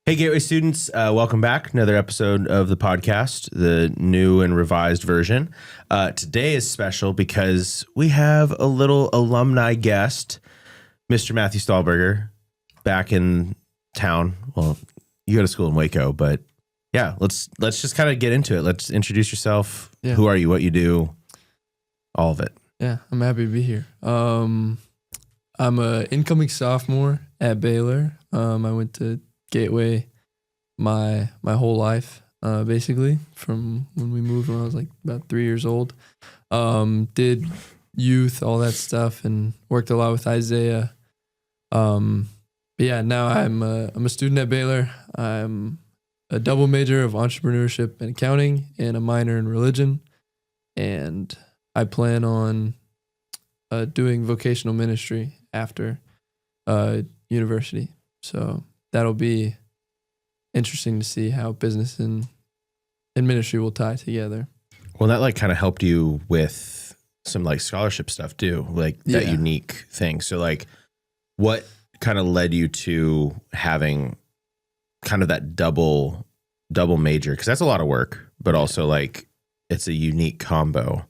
Hey, Gateway students, welcome back. Another episode of the podcast, the new and revised version. Today is special because we have a little alumni guest, Mr. Matthew Stalberger, back in town. Well, you go to school in Waco, but yeah, let's just kind of get into it. Let's introduce yourself. Yeah. Who are you? What you do? All of it. Yeah, I'm happy to be here. I'm a incoming sophomore at Baylor. I went to Gateway my whole life, basically, from when we moved when I was like about 3 years old. Did youth, all that stuff, and worked a lot with Isaiah. But yeah, now I'm a student at Baylor. I'm a double major of entrepreneurship and accounting and a minor in religion. And I plan on doing vocational ministry after university. So that'll be interesting to see how business and ministry will tie together. Well, that like kind of helped you with some like scholarship stuff too, like that unique thing. So like what kind of led you to having kind of that double major? Because that's a lot of work, but also like it's a unique combo.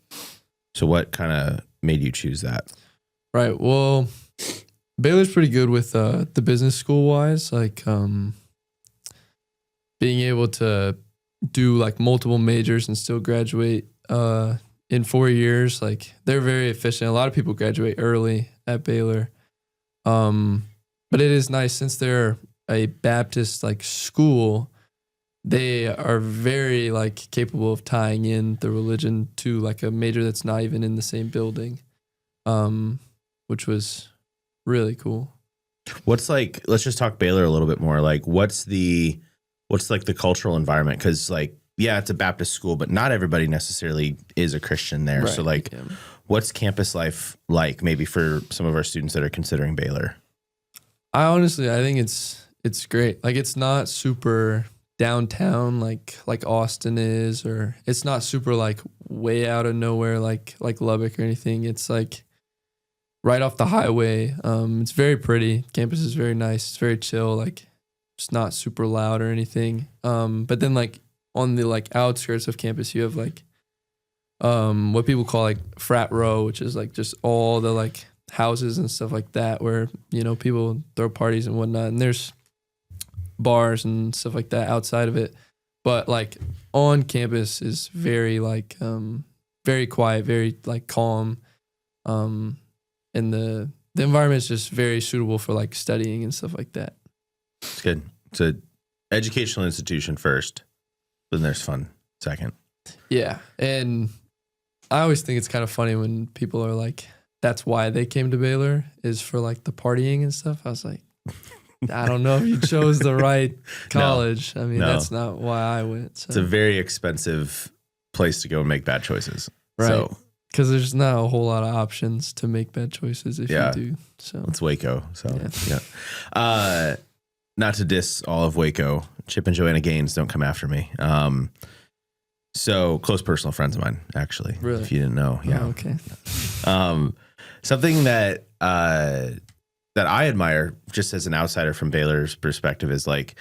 So what kind of made you choose that? Right. Well, Baylor's pretty good with the business school wise, like being able to do like multiple majors and still graduate in 4 years. Like they're very efficient. A lot of people graduate early at Baylor. But it is nice since they're a Baptist like school, they are very like capable of tying in the religion to like a major that's not even in the same building, which was really cool. What's like, let's just talk Baylor a little bit more. Like what's like the cultural environment? Because like, yeah, it's a Baptist school, but not everybody necessarily is a Christian there. Right. So like, what's campus life like maybe for some of our students that are considering Baylor? I think it's great. Like it's not super downtown like Austin is, or it's not super like way out of nowhere like Lubbock or anything. It's like right off the highway. It's very pretty. Campus is very nice. It's very chill. Like it's not super loud or anything. But then like on the like outskirts of campus, you have like what people call like frat row, which is like just all the like houses and stuff like that where, you know, people throw parties and whatnot. And there's bars and stuff like that outside of it. But like on campus is very like very quiet, very like calm. And the environment is just very suitable for like studying and stuff like that. It's good. It's an educational institution first, then there's fun second. Yeah. And I always think it's kind of funny when people are like, that's why they came to Baylor is for like the partying and stuff. I was like, I don't know if you chose the right college. No, I mean, that's not why I went. So. It's a very expensive place to go and make bad choices. Right. So, because there's not a whole lot of options to make bad choices if you do. So it's Waco. So yeah. Not to diss all of Waco. Chip and Joanna Gaines, don't come after me. So close personal friends of mine, actually. Really? If you didn't know. Yeah. Oh, okay. Something that I admire just as an outsider from Baylor's perspective is like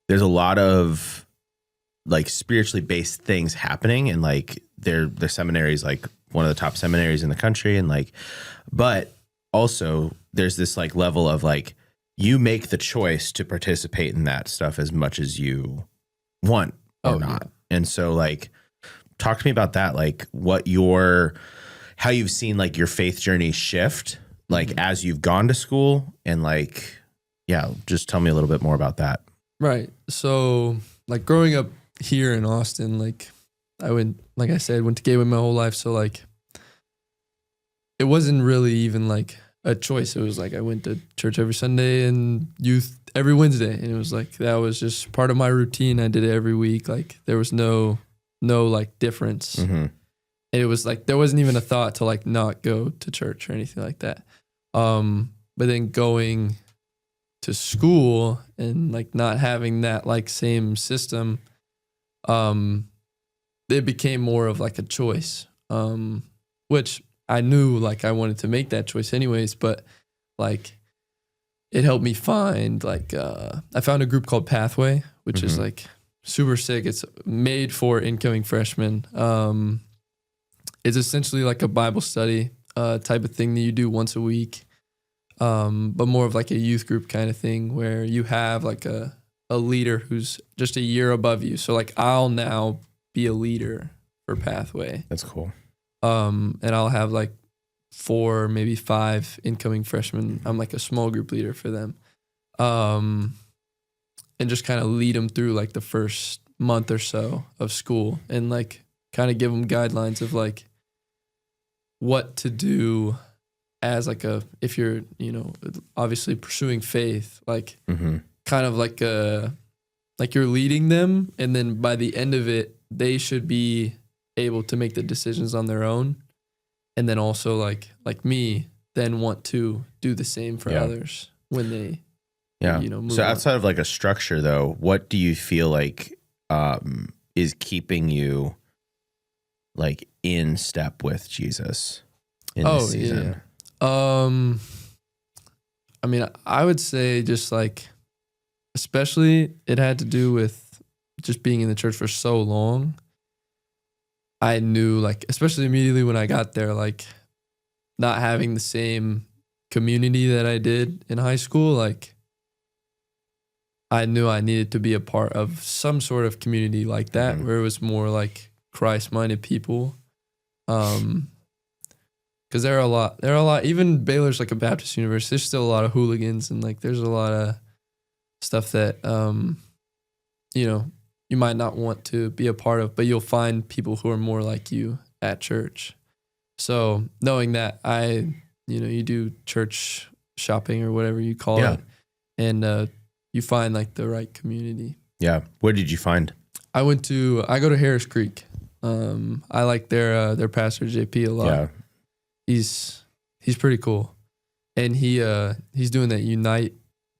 there's a lot of like spiritually based things happening, and like their seminaries, like one of the top seminaries in the country, and like, but also there's this like level of like you make the choice to participate in that stuff as much as you want or not. Yeah. And so like talk to me about that, like how you've seen like your faith journey shift like as you've gone to school, and like, yeah, just tell me a little bit more about that. Right. So like growing up here in Austin, like I went to Gateway my whole life. So like it wasn't really even like a choice. It was like I went to church every Sunday and youth every Wednesday. And it was like, that was just part of my routine. I did it every week. Like there was no like difference. Mm-hmm. And it was like, there wasn't even a thought to like not go to church or anything like that. But then going to school and like not having that like same system, it became more of like a choice, which I knew like I wanted to make that choice anyways, but like it helped me find like I found a group called Pathway, which is like super sick. It's made for incoming freshmen. It's essentially like a Bible study type of thing that you do once a week, but more of like a youth group kind of thing where you have like a leader who's just a year above you. So like I'll now be a leader for Pathway. That's cool. And I'll have like 4, maybe 5 incoming freshmen. I'm like a small group leader for them. And just kind of lead them through like the first month or so of school and like kind of give them guidelines of like what to do as like if you're, obviously pursuing faith, like kind of like you're leading them. And then by the end of it, they should be able to make the decisions on their own. And then also like me, then want to do the same for others when they, move So on. outside of like a structure though, what do you feel like is keeping you like in step with Jesus in this season? I mean, I would say just like, especially it had to do with just being in the church for so long. I knew like, especially immediately when I got there, like not having the same community that I did in high school, like I knew I needed to be a part of some sort of community like that where it was more like Christ-minded people. Because there are a lot, even Baylor's like a Baptist university, there's still a lot of hooligans and like there's a lot of stuff that, you might not want to be a part of, but you'll find people who are more like you at church. So knowing that you do church shopping or whatever you call it, and you find like the right community. Yeah. What did you find? I go to Harris Creek. I like their pastor JP a lot. Yeah. He's pretty cool. And he's doing that Unite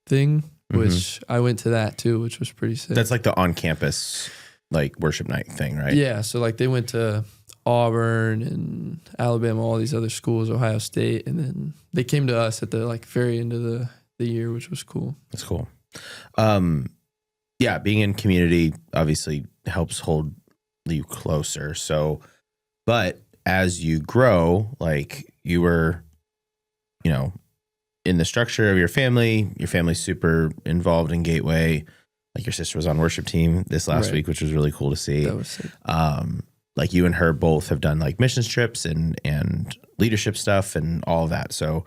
thing, which I went to that too, which was pretty sick. That's like the on-campus like worship night thing, right? Yeah, so like they went to Auburn and Alabama, all these other schools, Ohio State, and then they came to us at the like very end of the year, which was cool. That's cool. Being in community obviously helps hold you closer. So, but as you grow, like you were, in the structure of your family's super involved in Gateway. Like your sister was on worship team this last week, which was really cool to see. That was sick. Like you and her both have done like missions trips and leadership stuff and all of that. So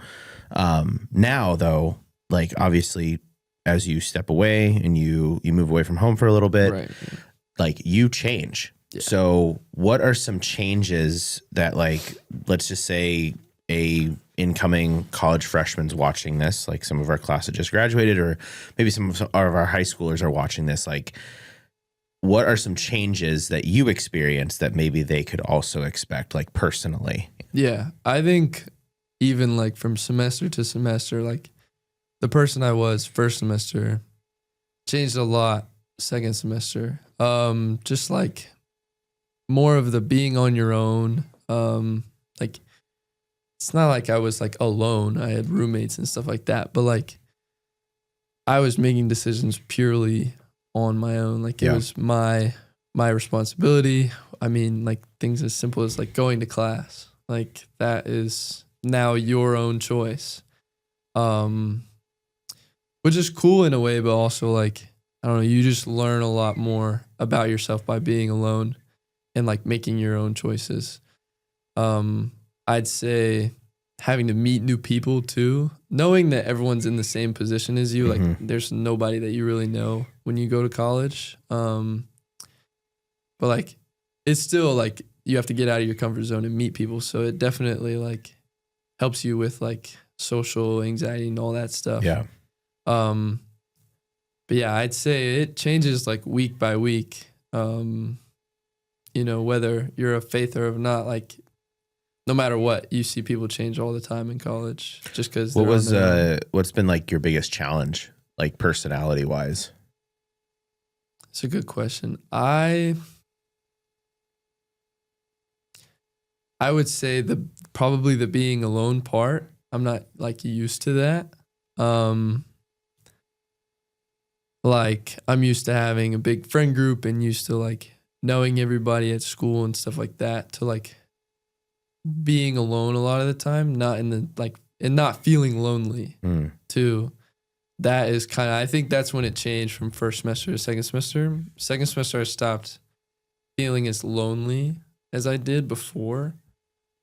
now though, like obviously as you step away and you move away from home for a little bit, like you change. Yeah. So what are some changes that like, let's just say a incoming college freshman's watching this, like some of our class that just graduated, or maybe some of our high schoolers are watching this, like what are some changes that you experienced that maybe they could also expect, like personally? Yeah, I think even like from semester to semester, like the person I was first semester changed a lot second semester. Just like more of the being on your own. Like it's not like I was like alone. I had roommates and stuff like that, but like I was making decisions purely on my own. Like it was my responsibility. I mean, like things as simple as like going to class. Like that is now your own choice. Which is cool in a way, but also like, I don't know, you just learn a lot more about yourself by being alone and like making your own choices. I'd say having to meet new people too, knowing that everyone's in the same position as you. Like there's nobody that you really know when you go to college. But like, it's still like you have to get out of your comfort zone and meet people. So it definitely like helps you with like social anxiety and all that stuff. Yeah. But yeah, I'd say it changes like week by week. Whether you're a faith or not, like no matter what, you see people change all the time in college just because. What's been like your biggest challenge, like personality wise? It's a good question. I would say probably the being alone part. I'm not like used to that. like I'm used to having a big friend group and used to like knowing everybody at school and stuff like that, to like being alone a lot of the time, not in the like, and not feeling lonely too. That is kind of, I think that's when it changed from first semester to second semester. Second semester, I stopped feeling as lonely as I did before,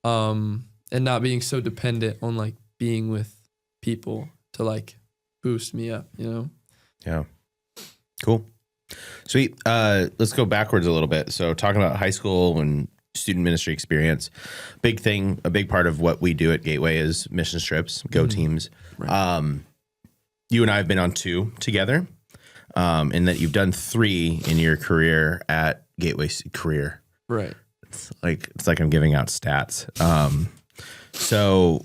and not being so dependent on like being with people to like boost me up, you know? Yeah. Cool. Sweet. Let's go backwards a little bit. So talking about high school and student ministry experience, a big part of what we do at Gateway is mission trips, go teams. Right. You and I have been on 2 together, and that you've done 3 in your career at Gateway career. Right. It's like I'm giving out stats. So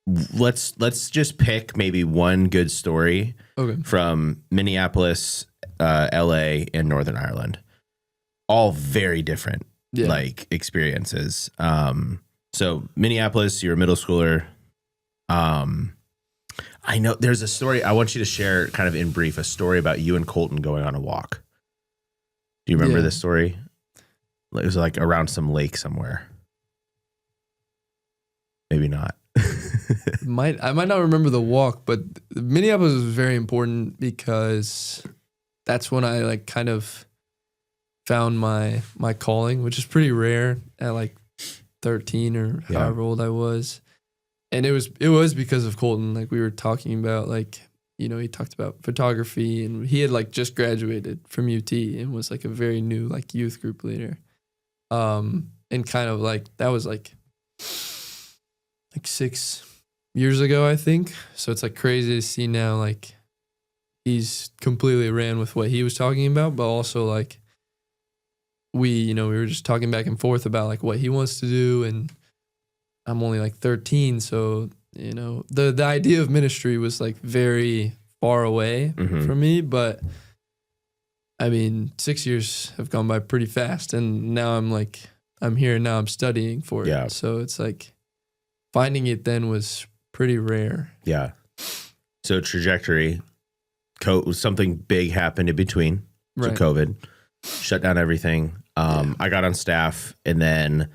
let's just pick maybe one good story from Minneapolis, LA, and Northern Ireland. All very different like experiences. So Minneapolis, you're a middle schooler. I know there's a story I want you to share, kind of in brief, a story about you and Colton going on a walk. Do you remember this story? It was like around some lake somewhere. Maybe not. I might not remember the walk, but Minneapolis was very important because that's when I like kind of found my calling, which is pretty rare at like 13 or however old I was. And it was because of Colton. Like we were talking about, like, you know, he talked about photography, and he had like just graduated from UT and was like a very new like youth group leader. And kind of like that was like 6 years ago, I think. So it's like crazy to see now, like he's completely ran with what he was talking about, but also like we were just talking back and forth about like what he wants to do, and I'm only like 13, so you know the idea of ministry was like very far away from me. But I mean, 6 years have gone by pretty fast, and now I'm here, and now I'm studying for it. Yeah. So it's like finding it then was pretty rare. Yeah. So trajectory, something big happened in between. So COVID shut down everything. I got on staff, and then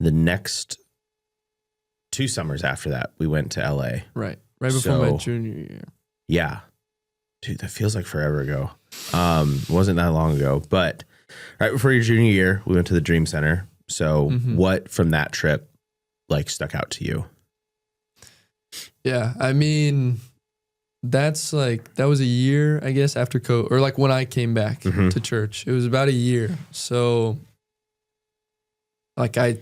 the next 2 summers after that, we went to LA. Right before my junior year. Yeah. Dude, that feels like forever ago. It wasn't that long ago, but right before your junior year, we went to the Dream Center. So what from that trip like stuck out to you? Yeah, I mean, that was a year, I guess, after COVID, or like when I came back to church. It was about a year. So like I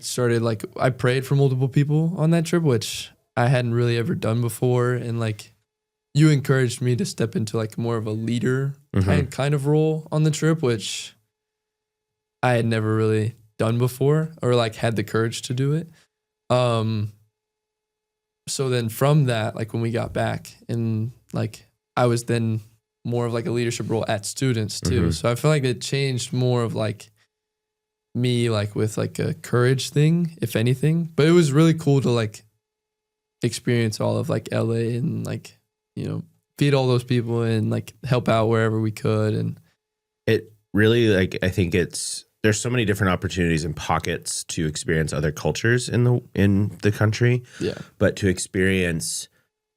prayed for multiple people on that trip, which I hadn't really ever done before. And like you encouraged me to step into like more of a leader kind of role on the trip, which I had never really done before, or like had the courage to do it. So then from that, like when we got back, and like I was then more of like a leadership role at Students too. So I feel like it changed more of like me like with like a courage thing, if anything. But it was really cool to like experience all of like LA and like, you know, feed all those people and like help out wherever we could. And it really, like, I think there's so many different opportunities and pockets to experience other cultures in the country. Yeah. But to experience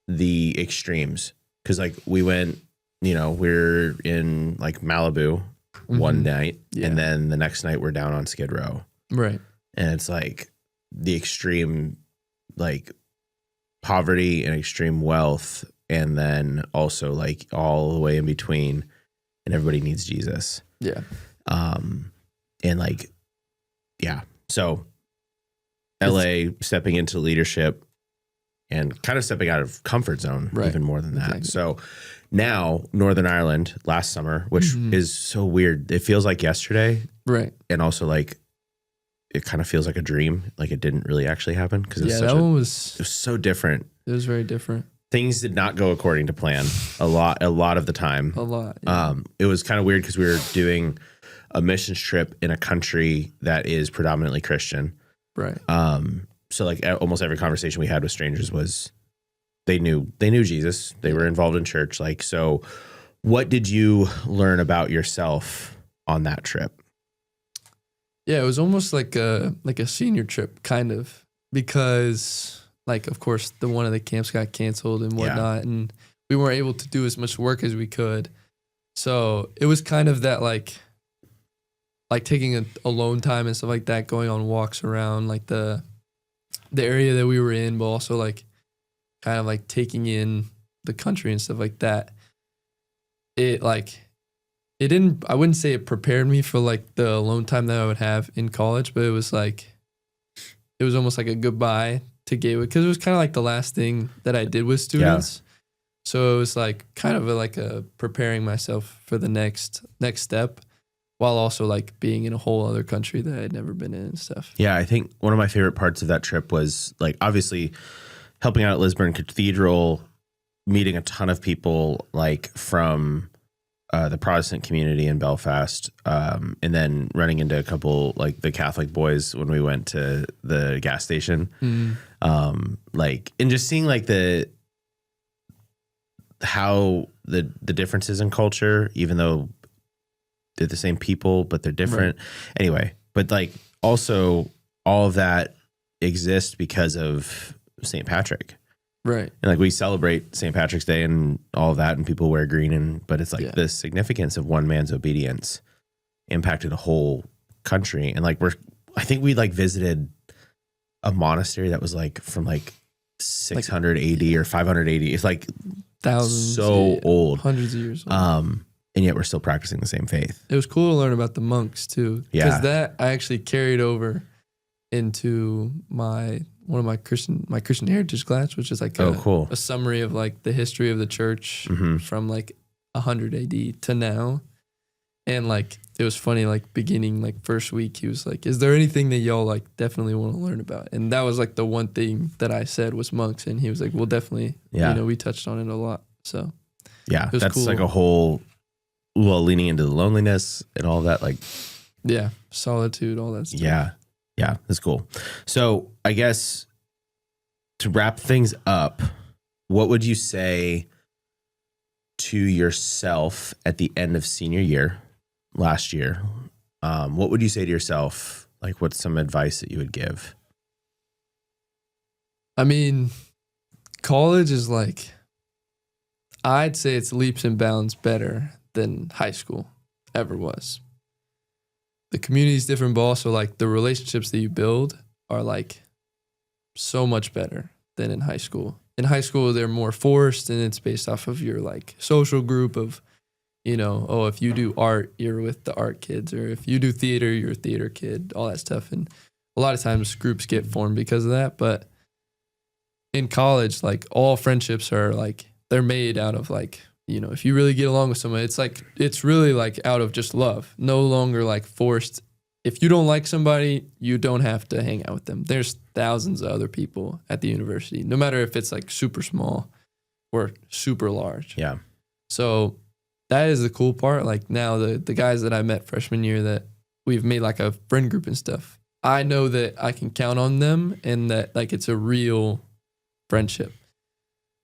the extremes, because like we went, you know, we're in like Malibu one night, and then the next night we're down on Skid Row. Right. And it's like the extreme like poverty and extreme wealth, and then also like all the way in between, and everybody needs Jesus. Yeah. And like, yeah. So LA stepping into leadership and kind of stepping out of comfort zone, even more than that. Exactly. So now Northern Ireland last summer, which is so weird. It feels like yesterday. Right. And also like, it kind of feels like a dream. Like it didn't really actually happen. Because it was so different. It was very different. Things did not go according to plan a lot of the time. A lot. Yeah. It was kind of weird because we were doing a missions trip in a country that is predominantly Christian. Right. So like almost every conversation we had with strangers was they knew Jesus. They were involved in church. Like, so What did you learn about yourself on that trip? Yeah, it was almost like a senior trip, kind of, because like of course the one of the camps got canceled and whatnot, and we weren't able to do as much work as we could. So it was kind of that like taking a alone time and stuff like that, going on walks around like the area that we were in, but also like kind of like taking in the country and stuff like that. It didn't, I wouldn't say it prepared me for like the alone time that I would have in college, but it was almost like a goodbye to Gateway, because it was kind of like the last thing that I did with students. Yeah. So it was like kind of like a preparing myself for the next step, while also like being in a whole other country that I'd never been in and stuff. Yeah, I think one of my favorite parts of that trip was like obviously helping out at Lisburn Cathedral, meeting a ton of people like from the Protestant community in Belfast, and then running into a couple like the Catholic boys when we went to the gas station, and just seeing like how the differences in culture, even though they're the same people, but they're different. Right. Anyway, but like also all of that exists because of St. Patrick. Right. And like we celebrate St. Patrick's Day and all of that, and people wear green, but it's like the significance of one man's obedience impacted a whole country. And like I think we like visited a monastery that was like from like 600 AD or 500 AD. It's like thousands, old, hundreds of years old. And yet we're still practicing the same faith. It was cool to learn about the monks too. Because that I actually carried over into one of my Christian heritage class, which is like a summary of like the history of the church from like 100 AD to now. And like it was funny, like beginning like first week, he was like, "Is there anything that y'all like definitely want to learn about?" And that was like the one thing that I said was monks, and he was like, "Well, definitely." You know, we touched on it a lot. So that's cool. Like a whole leaning into the loneliness and all that, like solitude, all that stuff. Yeah, that's cool. So I guess to wrap things up, what would you say to yourself at the end of senior year last year? What would you say to yourself? Like, what's some advice that you would give? I mean, college is like, I'd say it's leaps and bounds better than high school ever was. The community is different, but also like the relationships that you build are like so much better than in high school. In high school, they're more forced, and it's based off of your like social group of, you know, oh, if you do art, you're with the art kids, or if you do theater, you're a theater kid, all that stuff. And a lot of times groups get formed because of that. But in college, like all friendships are like, they're made out of like, you know, if you really get along with someone, it's like, it's really like out of just love, no longer like forced. If you don't like somebody, you don't have to hang out with them. There's thousands of other people at the university, no matter if it's like super small or super large. Yeah. So that is the cool part. Like now the guys that I met freshman year that we've made like a friend group and stuff, I know that I can count on them and that like it's a real friendship.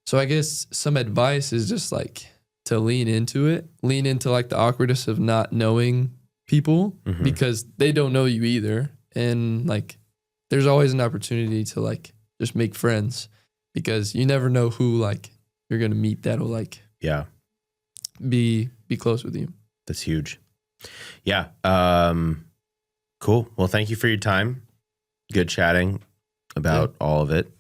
So I guess some advice is just like to lean into like the awkwardness of not knowing people because they don't know you either. And like, there's always an opportunity to like just make friends because you never know who like you're going to meet that'll like, be close with you. That's huge. Yeah. Cool. Well, thank you for your time. Good chatting about all of it.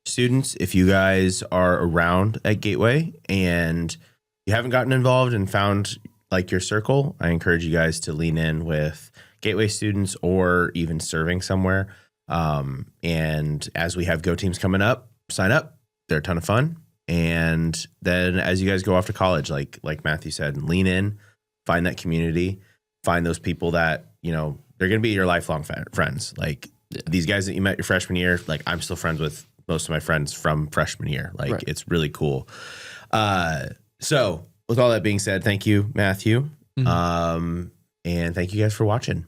Students, if you guys are around at Gateway and you haven't gotten involved and found like your circle, I encourage you guys to lean in with Gateway students or even serving somewhere. And as we have Go teams coming up, sign up. They're a ton of fun. And then as you guys go off to college, like Matthew said, lean in, find that community, find those people that, you know, they're going to be your lifelong friends. Like these guys that you met your freshman year, like I'm still friends with most of my friends from freshman year. Like it's really cool. So with all that being said, thank you, Matthew. And thank you guys for watching.